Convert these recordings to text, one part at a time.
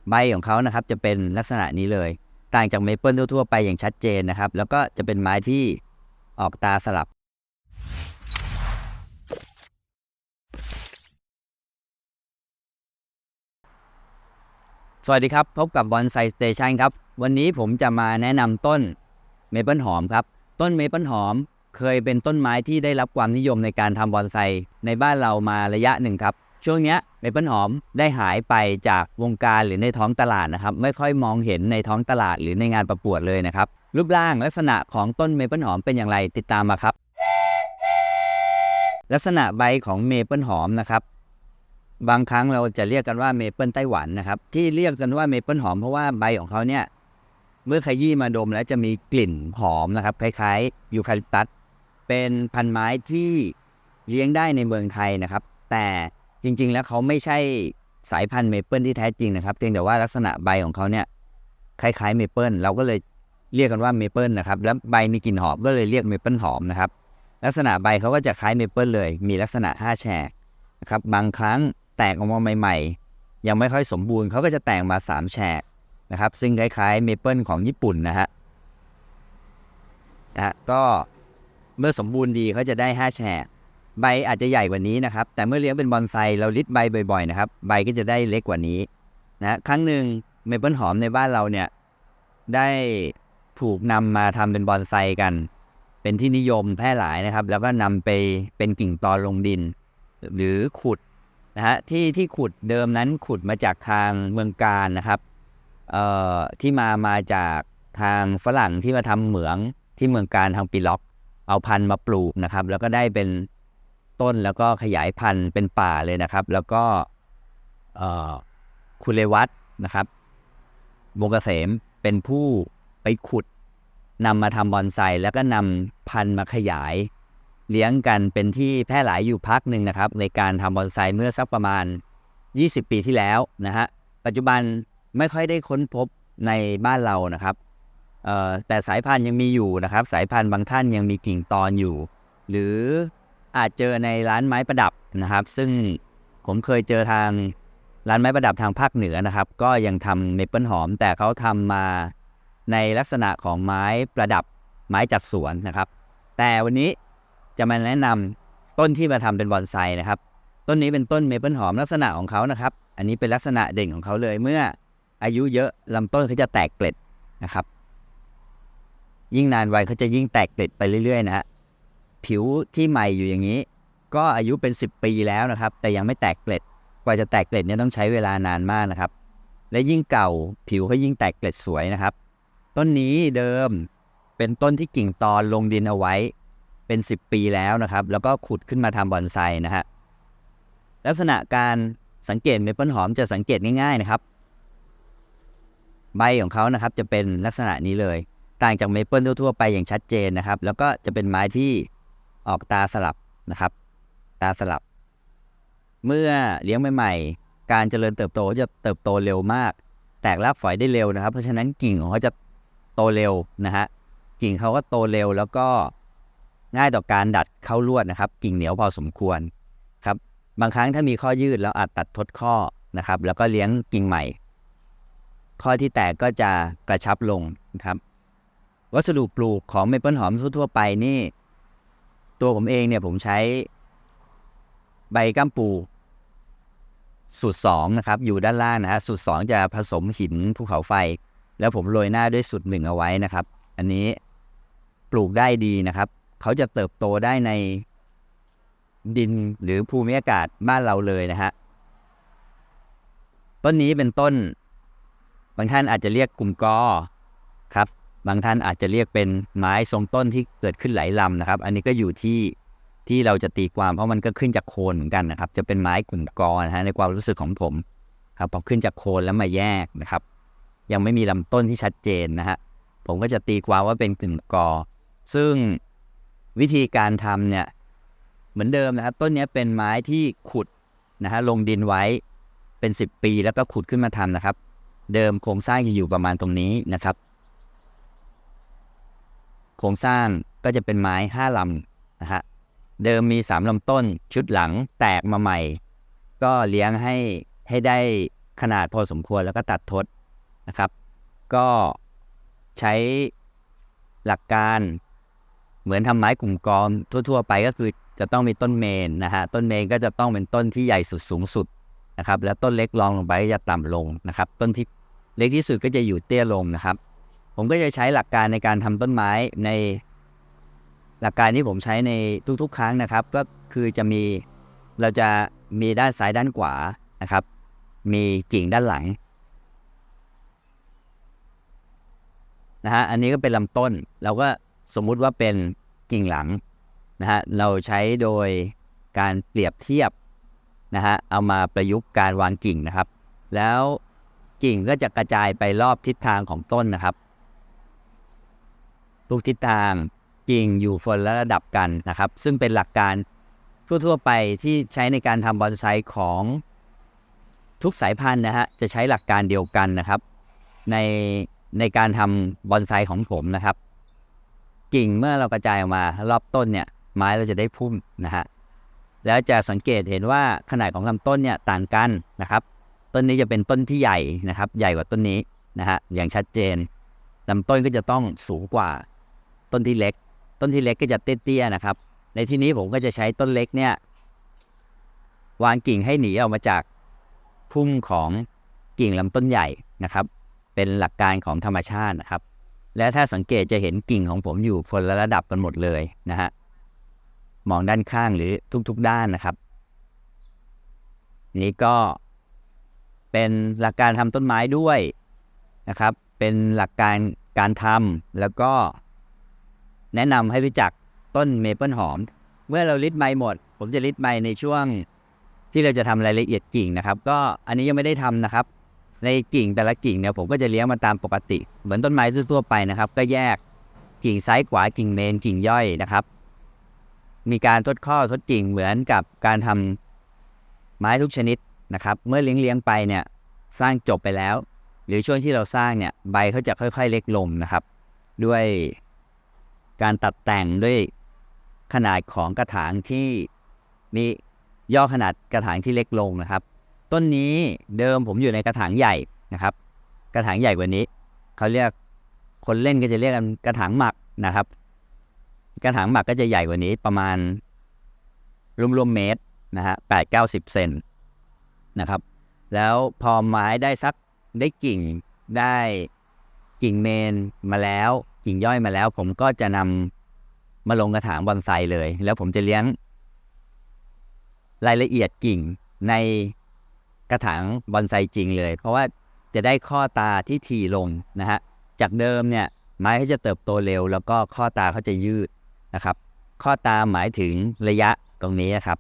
ใบของเขานะครับจะเป็นลักษณะนี้เลยต่างจากเมเปิลทั่วๆไปอย่างชัดเจนนะครับแล้วก็จะเป็นไม้ที่ออกตาสลับสวัสดีครับพบกับบอนไซสเตชันครับวันนี้ผมจะมาแนะนำต้นเมเปิลหอมครับต้นเมเปิลหอมเคยเป็นต้นไม้ที่ได้รับความนิยมในการทำบอนไซในบ้านเรามาระยะหนึ่งครับช่วงนี้เมเปิลหอมได้หายไปจากวงการหรือในท้องตลาดนะครับไม่ค่อยมองเห็นในท้องตลาดหรือในงานประกวดเลยนะครับรูปร่างลักษณะของต้นเมเปิลหอมเป็นอย่างไรติดตามมาครับลักษณะใบของเมเปิลหอมนะครับบางครั้งเราจะเรียกกันว่าเมเปิลไต้หวันนะครับที่เรียกกันว่าเมเปิลหอมเพราะว่าใบของเขาเนี่ยเมื่อขยี้มาดมแล้วจะมีกลิ่นหอมนะครับคล้ายๆยูคาลิปตัสเป็นพันไม้ที่เลี้ยงได้ในเมืองไทยนะครับแต่จริงๆแล้วเขาไม่ใช่สายพันธุ์เมเปิลที่แท้จริงนะครับเพียงแต่ว่าลักษณะใบของเขาเนี่ยคล้ายๆเมเปิลเราก็เลยเรียกกันว่าเมเปิลนะครับแล้วใบมีกลิ่นหอมก็เลยเรียกเมเปิลหอมนะครับลักษณะใบเขาก็จะคล้ายเมเปิลเลยมีลักษณะ5แฉกนะครับบางครั้งแตกออกมาใหม่ๆยังไม่ค่อยสมบูรณ์เขาก็จะแตกมา3แฉกนะครับซึ่งคล้ายๆเมเปิลของญี่ปุ่นนะฮะก็เมื่อสมบูรณ์ดีเขาจะได้5แฉกใบอาจจะใหญ่กว่านี้นะครับแต่เมื่อเลี้ยงเป็นบอนไซเราลิดใบบ่อยๆนะครับใบก็จะได้เล็กกว่านี้นะครั้งหนึ่งเมเปิลหอมในบ้านเราเนี่ยได้ถูกนำมาทำเป็นบอนไซกันเป็นที่นิยมแพร่หลายนะครับแล้วก็นำไปเป็นกิ่งตอนลงดินหรือขุดนะฮะที่ขุดเดิมนั้นขุดมาจากทางเมืองกาญนะครับที่มาจากทางฝรั่งที่มาทำเหมืองที่เมืองกาญทางปีล็อกเอาพันธุ์มาปลูกนะครับแล้วก็ได้เป็นต้นแล้วก็ขยายพันธุ์เป็นป่าเลยนะครับแล้วก็คุณเรวัตนะครับวงเกษมเป็นผู้ไปขุดนำมาทำบอนไซแล้วก็นำพันธุ์มาขยายเลี้ยงกันเป็นที่แพร่หลายอยู่พักหนึ่งนะครับในการทำบอนไซเมื่อสักประมาณ20 ปีที่แล้วนะฮะปัจจุบันไม่ค่อยได้ค้นพบในบ้านเรานะครับแต่สายพันธุ์ยังมีอยู่นะครับสายพันธุ์บางท่านยังมีกิ่งตอนอยู่หรืออาจเจอในร้านไม้ประดับนะครับซึ่งผมเคยเจอทางร้านไม้ประดับทางภาคเหนือนะครับก็ยังทำเมเปิลหอมแต่เขาทำมาในลักษณะของไม้ประดับไม้จัดสวนนะครับแต่วันนี้จะมาแนะนำต้นที่มาทำเป็นบอนไซนะครับต้นนี้เป็นต้นเมเปิลหอมลักษณะของเขานะครับอันนี้เป็นลักษณะเด่นของเขาเลยเมื่ออายุเยอะลำต้นเขาจะแตกเกล็ดนะครับยิ่งนานวัยเขาจะยิ่งแตกเกล็ดไปเรื่อยๆนะฮะผิวที่ใหม่อยู่อย่างนี้ก็อายุเป็น10 ปีแล้วนะครับแต่ยังไม่แตกเกล็ดกว่าจะแตกเกล็ดเนี่ยต้องใช้เวลานานมากนะครับและยิ่งเก่าผิวเขายิ่งแตกเกล็ดสวยนะครับต้นนี้เดิมเป็นต้นที่กิ่งตอนลงดินเอาไว้เป็น10 ปีแล้วนะครับแล้วก็ขุดขึ้นมาทำบอนไซนะฮะลักษณะการสังเกตเมเปิลหอมจะสังเกตง่ายๆนะครับใบของเขานะครับจะเป็นลักษณะนี้เลยต่างจากเมเปิลทั่วๆไปอย่างชัดเจนนะครับแล้วก็จะเป็นไม้ที่ออกตาสลับนะครับตาสลับเมื่อเลี้ยงใหม่ๆการเจริญเติบโตจะเติบโตเร็วมากแตกรากฝอยได้เร็วนะครับเพราะฉะนั้นกิ่งของเขาจะโตเร็วนะฮะกิ่งเขาก็โตเร็วแล้วก็ง่ายต่อการดัดเข้าลวดนะครับกิ่งเหนียวพอสมควรครับบางครั้งถ้ามีข้อยืดเราอาจตัดทดข้อนะครับแล้วก็เลี้ยงกิ่งใหม่ข้อที่แตกก็จะกระชับลงนะครับวัสดุปลูกของเมเปิลหอมทั่วๆไปนี่ตัวผมเองเนี่ยผมใช้ใบก้ามปูสูตร2นะครับอยู่ด้านล่างนะฮะสูตร2จะผสมหินภูเขาไฟแล้วผมโรยหน้าด้วยสูตร1เอาไว้นะครับอันนี้ปลูกได้ดีนะครับเขาจะเติบโตได้ในดินหรือภูมิอากาศบ้านเราเลยนะฮะต้นนี้เป็นต้นบางท่านอาจจะเรียกกลุ่มกอครับบางท่านอาจจะเรียกเป็นไม้ทรงต้นที่เกิดขึ้นหลายลำนะครับอันนี้ก็อยู่ที่เราจะตีความเพราะมันก็ขึ้นจากโคนเหมือนกันนะครับจะเป็นไม้กลุ่มกอนะฮะในความรู้สึกของผมครับพอขึ้นจากโคนแล้วมาแยกนะครับยังไม่มีลำต้นที่ชัดเจนนะฮะผมก็จะตีความว่าเป็นกลุ่มกอซึ่งวิธีการทำเนี่ยเหมือนเดิมนะครับต้นนี้เป็นไม้ที่ขุดนะฮะลงดินไว้เป็น10 ปีแล้วก็ขุดขึ้นมาทำนะครับเดิมโครงสร้างจะอยู่ประมาณตรงนี้นะครับโครงสร้างก็จะเป็นไม้5 ลำนะฮะเดิมมี3 ลำต้นชุดหลังแตกมาใหม่ก็เลี้ยงให้ได้ ขนาดพอสมควรแล้วก็ตัดทดนะครับก็ใช้หลักการเหมือนทำไม้กลุ่มกอมทั่วๆไปก็คือจะต้องมีต้นเมนนะฮะต้นเมนก็จะต้องเป็นต้นที่ใหญ่สุดสูงสุดนะครับแล้วต้นเล็กรองลงไปก็จะต่ำลงนะครับต้นที่เล็กที่สุดก็จะอยู่เตี้ยลงนะครับผมก็จะใช้หลักการในการทำต้นไม้ในหลักการที่ผมใช้ในทุกๆครั้งนะครับก็คือเราจะมีด้านซ้ายด้านขวานะครับมีกิ่งด้านหลังนะฮะอันนี้ก็เป็นลำต้นเราก็สมมุติว่าเป็นกิ่งหลังนะฮะเราใช้โดยการเปรียบเทียบนะฮะเอามาประยุกต์การวางกิ่งนะครับแล้วกิ่งก็จะกระจายไปรอบทิศทางของต้นนะครับทุกทิศทางกิ่งอยู่คนละระดับกันนะครับซึ่งเป็นหลักการทั่วๆไปที่ใช้ในการทำบอนไซของทุกสายพันธุ์นะฮะจะใช้หลักการเดียวกันนะครับในการทำบอนไซของผมนะครับกิ่งเมื่อเรากระจายออกมารอบต้นเนี่ยไม้เราจะได้พุ่มนะฮะแล้วจะสังเกตเห็นว่าขนาดของลำต้นเนี่ยต่างกันนะครับต้นนี้จะเป็นต้นที่ใหญ่นะครับใหญ่กว่าต้นนี้นะฮะอย่างชัดเจนลำต้นก็จะต้องสูงกว่าต้นที่เล็กก็จะเตี้ยๆนะครับในที่นี้ผมก็จะใช้ต้นเล็กเนี่ยวางกิ่งให้หนีออกมาจากพุ่มของกิ่งลำต้นใหญ่นะครับเป็นหลักการของธรรมชาตินะครับและถ้าสังเกตจะเห็นกิ่งของผมอยู่คนละระดับกันหมดเลยนะฮะมองด้านข้างหรือทุกๆด้านนะครับนี้ก็เป็นหลักการทำต้นไม้ด้วยนะครับเป็นหลักการทำแล้วก็แนะนำให้รู้จักต้นเมเปิลหอมเมื่อเราลิดไมค์หมดผมจะลิดไมค์ในช่วงที่เราจะทำรายละเอียดกิ่งนะครับก็อันนี้ยังไม่ได้ทำนะครับในกิ่งแต่ละกิ่งเนี่ยผมก็จะเลี้ยงมาตามปกติเหมือนต้นไม้ทั่วๆไปนะครับก็แยกกิ่งซ้ายขวากิ่งเมนกิ่งย่อยนะครับมีการทดข้อทดกิ่งเหมือนกับการทำไม้ทุกชนิดนะครับเมื่อเลี้ยงไปเนี่ยสร้างจบไปแล้วหรือช่วงที่เราสร้างเนี่ยใบเขาจะค่อยๆเล็กลงนะครับด้วยการตัดแต่งด้วยขนาดของกระถางที่มีย่อขนาดกระถางที่เล็กลงนะครับต้นนี้เดิมผมอยู่ในกระถางใหญ่นะครับกระถางใหญ่กว่านี้เขาเรียกคนเล่นก็จะเรียกกันกระถางหมักนะครับกระถางหมักก็จะใหญ่กว่านี้ประมาณรวมๆเมตรนะฮะ8-90 เซนนะครับแล้วพอไม้ได้กิ่งได้กิ่งเมนมาแล้วกิ่งย่อยมาแล้วผมก็จะนำมาลงกระถางบอนไซเลยแล้วผมจะเลี้ยงรายละเอียดกิ่งในกระถางบอนไซจริงเลยเพราะว่าจะได้ข้อตาที่ถี่ลงนะฮะจากเดิมเนี่ยไม้เขาจะเติบโตเร็วแล้วก็ข้อตาเขาจะยืดนะครับข้อตาหมายถึงระยะตรงนี้นะครับ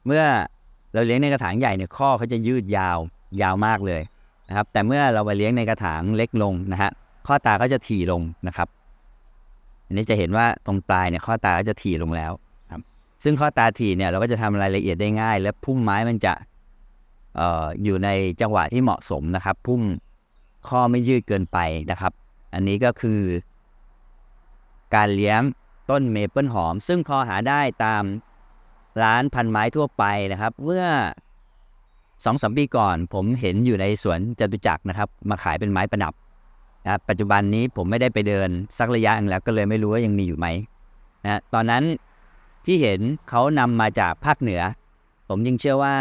เมื่อเราเลี้ยงในกระถางใหญ่เนี่ยข้อเขาจะยืดยาวมากเลยนะครับแต่เมื่อเรามาเลี้ยงในกระถางเล็กลงนะฮะข้อตาก็จะถี่ลงนะครับอันนี้จะเห็นว่าตรงปลายเนี่ยข้อตาก็จะถี่ลงแล้วครับซึ่งข้อตาถี่เนี่ยเราก็จะทำรายละเอียดได้ง่ายและพุ่มไม้มันจะอยู่ในจังหวะที่เหมาะสมนะครับพุ่มข้อไม่ยืดเกินไปนะครับอันนี้ก็คือการเลี้ยงต้นเมเปิลหอมซึ่งพอหาได้ตามร้านพันไม้ทั่วไปนะครับเมื่อ 2-3 ปีก่อนผมเห็นอยู่ในสวนจตุจักรนะครับมาขายเป็นไม้ประดับนะปัจจุบันนี้ผมไม่ได้ไปเดินสักระยะนึงแล้วก็เลยไม่รู้ว่ายังมีอยู่ไหมนะตอนนั้นที่เห็นเขานำมาจากภาคเหนือผมยังเชื่อว่า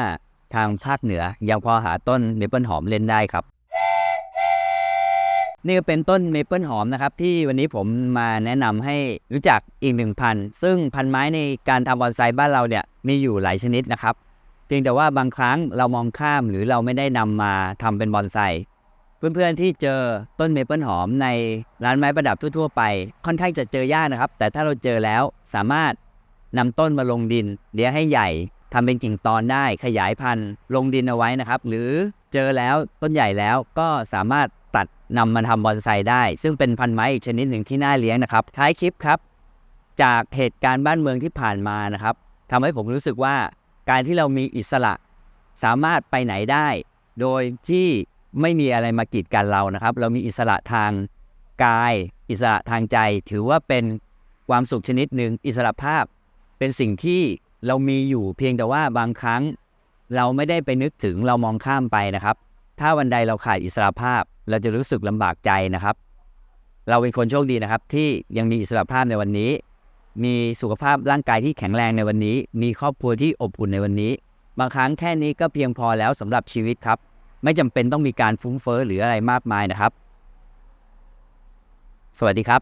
ทางภาคเหนือยังพอหาต้นเมเปิลหอมเล่นได้ครับนี่ก็เป็นต้นเมเปิลหอมนะครับที่วันนี้ผมมาแนะนำให้รู้จักอีก1 พันธุ์ซึ่งพันธุ์ไม้ในการทำบอนไซบ้านเราเนี่ยมีอยู่หลายชนิดนะครับเพียงแต่ว่าบางครั้งเรามองข้ามหรือเราไม่ได้นำมาทำเป็นบอนไซเพื่อนๆที่เจอต้นเมเปิลหอมในร้านไม้ประดับทั่วๆไปค่อนข้างจะเจอยากนะครับแต่ถ้าเราเจอแล้วสามารถนำต้นมาลงดินเลี้ยงให้ใหญ่ทำเป็นกิ่งตอนได้ขยายพันธุ์ลงดินเอาไว้นะครับหรือเจอแล้วต้นใหญ่แล้วก็สามารถตัดนำมาทำบอนไซได้ซึ่งเป็นพันธุ์ไม้อีกชนิดหนึ่งที่น่าเลี้ยงนะครับท้ายคลิปครับจากเหตุการณ์บ้านเมืองที่ผ่านมานะครับทำให้ผมรู้สึกว่าการที่เรามีอิสระสามารถไปไหนได้โดยที่ไม่มีอะไรมากีดกันเรานะครับเรามีอิสระทางกายอิสระทางใจถือว่าเป็นความสุขชนิดหนึ่งอิสระภาพเป็นสิ่งที่เรามีอยู่เพียงแต่ว่าบางครั้ง เราไม่ได้ไปนึกถึงเรามองข้ามไปนะครับถ้าวันใดเราขาดอิสรภาพเราจะรู้สึกลำบากใจนะครับเราเป็นคนโชคดีนะครับที่ยังมีอิสรภาพในวันนี้มีสุขภาพร่างกายที่แข็งแรงในวันนี้มีครอบครัวที่อบอุ่นในวันนี้บางครั้งแค่นี้ก็เพียงพอแล้วสำหรับชีวิตครับไม่จำเป็นต้องมีการฟุ้งเฟ้อหรืออะไรมากมายนะครับสวัสดีครับ